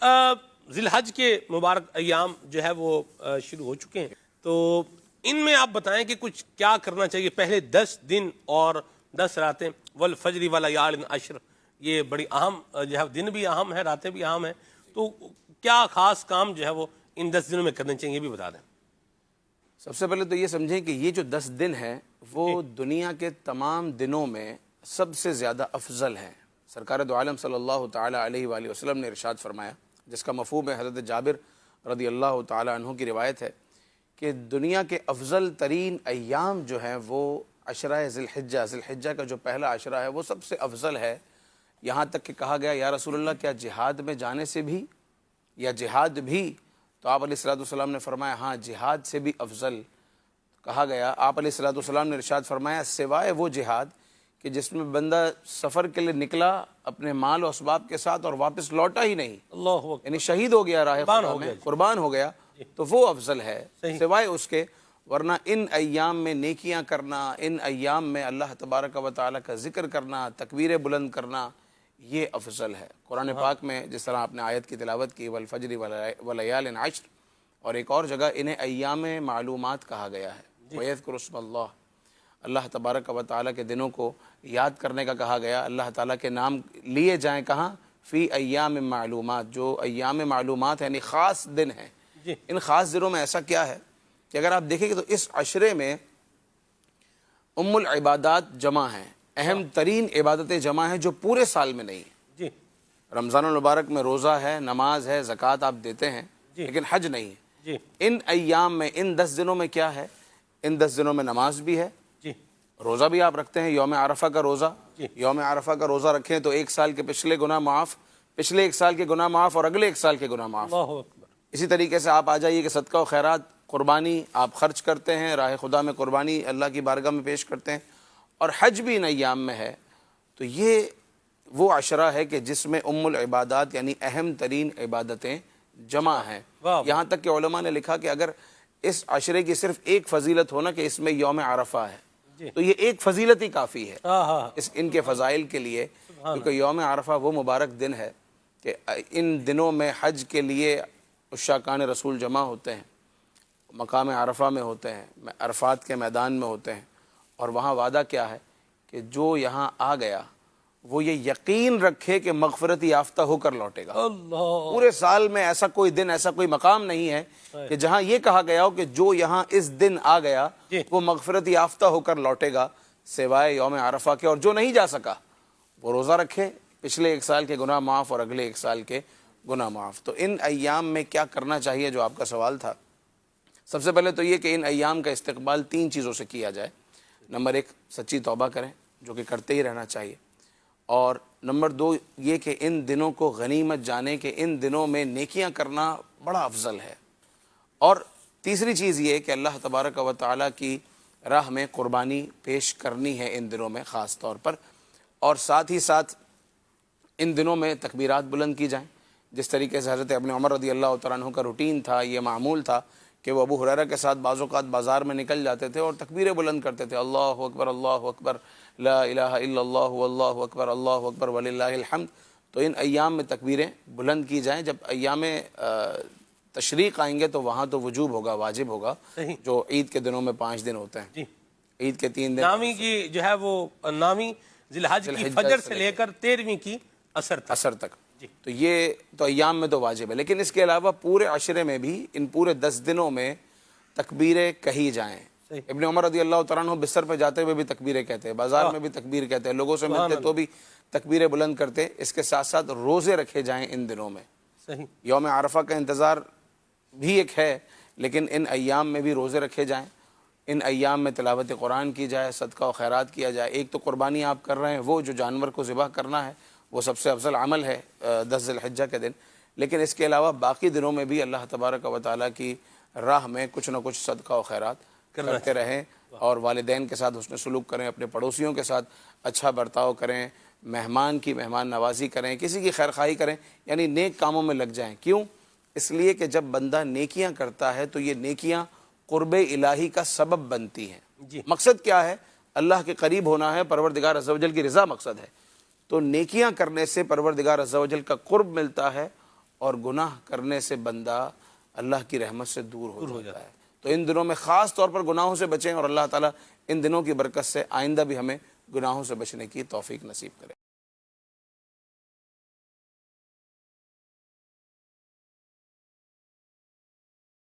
ذی الحج کے مبارک ایام جو ہے وہ شروع ہو چکے ہیں، تو ان میں آپ بتائیں کہ کچھ کیا کرنا چاہیے پہلے 10 دن اور 10 راتیں، والفجر ولیال عشر، یہ بڑی اہم جو ہے دن بھی اہم ہے، راتیں بھی اہم ہیں، تو کیا خاص کام جو ہے وہ ان 10 دنوں میں کرنے چاہیے یہ بھی بتا دیں۔ سب سے پہلے تو یہ سمجھیں کہ یہ جو 10 دن ہیں وہ دنیا کے تمام دنوں میں سب سے زیادہ افضل ہیں۔ سرکار دو عالم صلی اللہ تعالی علیہ وآلہ وسلم نے ارشاد فرمایا، جس کا مفہوم ہے حضرت جابر رضی اللہ تعالی عنہ کی روایت ہے کہ دنیا کے افضل ترین ایام جو ہیں وہ عشرہ ذی الحجہ کا جو پہلا عشرہ ہے وہ سب سے افضل ہے۔ یہاں تک کہ کہا گیا یا رسول اللہ کیا جہاد میں جانے سے بھی یا جہاد بھی؟ تو آپ علیہ الصلوۃ والسلام نے فرمایا ہاں جہاد سے بھی افضل۔ کہا گیا آپ علیہ الصلوۃ والسلام نے ارشاد فرمایا سوائے وہ جہاد کہ جس میں بندہ سفر کے لیے نکلا اپنے مال و اسباب کے ساتھ اور واپس لوٹا ہی نہیں، اللہ اکبر، یعنی شہید ہو گیا راہ خدا میں، قربان ہو گیا، تو وہ افضل ہے سوائے اس کے۔ ورنہ ان ایام میں نیکیاں کرنا، ان ایام میں اللہ تبارک و تعالیٰ کا ذکر کرنا، تکبیریں بلند کرنا، یہ افضل ہے۔ قرآن پاک میں جس طرح آپ نے آیت کی تلاوت کی والفجر ولیال عشر، اور ایک اور جگہ انہیں ایام معلومات کہا گیا ہے، وَيَذْكُرُ اسْمَ اللَّهِ، اللہ تبارک و تعالیٰ کے دنوں کو یاد کرنے کا کہا گیا، اللہ تعالیٰ کے نام لیے جائیں کہاں؟ فی ایام معلومات، جو ایام معلومات ہیں یعنی خاص دن ہیں۔ ان خاص دنوں میں ایسا کیا ہے کہ اگر آپ دیکھیں گے تو اس عشرے میں ام العبادات جمع ہیں، اہم ترین عبادتیں جمع ہیں جو پورے سال میں نہیں ہیں۔ رمضان المبارک میں روزہ ہے، نماز ہے، زکوٰۃ آپ دیتے ہیں، لیکن حج نہیں ہے۔ ان ایام میں ان 10 دنوں میں کیا ہے؟ ان 10 دنوں میں نماز بھی ہے، روزہ بھی آپ رکھتے ہیں، یوم عرفہ کا روزہ، یوم عرفہ کا روزہ رکھیں تو 1 سال کے پچھلے گناہ معاف، پچھلے 1 سال کے گناہ معاف اور اگلے 1 سال کے گناہ معاف۔ اللہ اکبر۔ اسی طریقے سے آپ آ جائیے کہ صدقہ و خیرات، قربانی آپ خرچ کرتے ہیں، راہ خدا میں قربانی اللہ کی بارگاہ میں پیش کرتے ہیں، اور حج بھی ان ایام میں ہے۔ تو یہ وہ عشرہ ہے کہ جس میں ام العبادات یعنی اہم ترین عبادتیں جمع ہیں۔ یہاں تک کہ علماء نے لکھا کہ اگر اس عشرے کی صرف ایک فضیلت ہونا کہ اس میں یوم عرفہ ہے تو یہ ایک فضیلت ہی کافی ہے ان کے فضائل کے لیے، کیونکہ یوم عرفہ وہ مبارک دن ہے کہ ان دنوں میں حج کے لیے عشاقان رسول جمع ہوتے ہیں، مقام عرفہ میں ہوتے ہیں، عرفات کے میدان میں ہوتے ہیں، اور وہاں وعدہ کیا ہے کہ جو یہاں آ گیا وہ یہ یقین رکھے کہ مغفرت یافتہ ہو کر لوٹے گا۔ پورے سال میں ایسا کوئی دن، ایسا کوئی مقام نہیں ہے کہ جہاں یہ کہا گیا ہو کہ جو یہاں اس دن آ گیا وہ مغفرت یافتہ ہو کر لوٹے گا، سوائے یوم عرفہ کے۔ اور جو نہیں جا سکا وہ روزہ رکھے، پچھلے 1 سال کے گناہ معاف اور اگلے 1 سال کے گناہ معاف۔ تو ان ایام میں کیا کرنا چاہیے جو آپ کا سوال تھا، سب سے پہلے تو یہ کہ ان ایام کا استقبال 3 چیزوں سے کیا جائے۔ نمبر 1 سچی توبہ کریں، جو کہ کرتے ہی رہنا چاہیے، اور نمبر 2 یہ کہ ان دنوں کو غنیمت جانے کہ ان دنوں میں نیکیاں کرنا بڑا افضل ہے، اور تیسری چیز یہ کہ اللہ تبارک و تعالیٰ کی راہ میں قربانی پیش کرنی ہے ان دنوں میں خاص طور پر، اور ساتھ ہی ساتھ ان دنوں میں تکبیرات بلند کی جائیں، جس طریقے سے حضرت ابن عمر رضی اللہ تعالیٰ عنہ کا روٹین تھا، یہ معمول تھا کہ وہ ابو ہریرہ کے ساتھ بعض اوقات بازار میں نکل جاتے تھے اور تکبیریں بلند کرتے تھے، اللہ اکبر اللہ اکبر لا الہ الا اللہ واللہ اکبر اللہ اکبر وللہ الحمد۔ تو ان ایام میں تکبیریں بلند کی جائیں۔ جب ایام تشریق آئیں گے تو وہاں تو وجوب ہوگا، واجب ہوگا، جو عید کے دنوں میں 5 دن ہوتے ہیں، عید کے 3 دن نامی کی جو ہے وہ نامی ذی الحج کی فجر سے لے کر 13ویں کی عصر تک، تو یہ تو ایام میں تو واجب ہے، لیکن اس کے علاوہ پورے عشرے میں بھی ان پورے 10 دنوں میں تکبیریں کہی جائیں۔ ابن عمر رضی اللہ تعالیٰ عنہ بستر پہ جاتے ہوئے بھی تکبیریں کہتے ہیں، بازار میں بھی تکبیر کہتے ہیں، لوگوں سے ملتے تو بھی تکبیریں بلند کرتے۔ اس کے ساتھ ساتھ روزے رکھے جائیں ان دنوں میں۔ یوم عرفہ کا انتظار بھی ایک ہے، لیکن ان ایام میں بھی روزے رکھے جائیں، ان ایام میں تلاوت قرآن کی جائے، صدقہ و خیرات کیا جائے۔ ایک تو قربانی آپ کر رہے ہیں، وہ جو جانور کو ذبح کرنا ہے وہ سب سے افضل عمل ہے 10 ذی الحجہ کے دن، لیکن اس کے علاوہ باقی دنوں میں بھی اللہ تبارک و تعالیٰ کی راہ میں کچھ نہ کچھ صدقہ و خیرات کرتے رہیں، اور والدین کے ساتھ حسن سلوک کریں، اپنے پڑوسیوں کے ساتھ اچھا برتاؤ کریں، مہمان کی مہمان نوازی کریں، کسی کی خیر خواہی کریں، یعنی نیک کاموں میں لگ جائیں۔ کیوں؟ اس لیے کہ جب بندہ نیکیاں کرتا ہے تو یہ نیکیاں قرب الہی کا سبب بنتی ہیں۔ مقصد کیا ہے؟ اللہ کے قریب ہونا ہے، پروردگار عز و جل کی رضا مقصد ہے۔ تو نیکیاں کرنے سے پروردگار عز و جل کا قرب ملتا ہے، اور گناہ کرنے سے بندہ اللہ کی رحمت سے دور ہو جاتا ہے. تو ان دنوں میں خاص طور پر گناہوں سے بچیں اور اللہ تعالیٰ ان دنوں کی برکت سے آئندہ بھی ہمیں گناہوں سے بچنے کی توفیق نصیب کرے.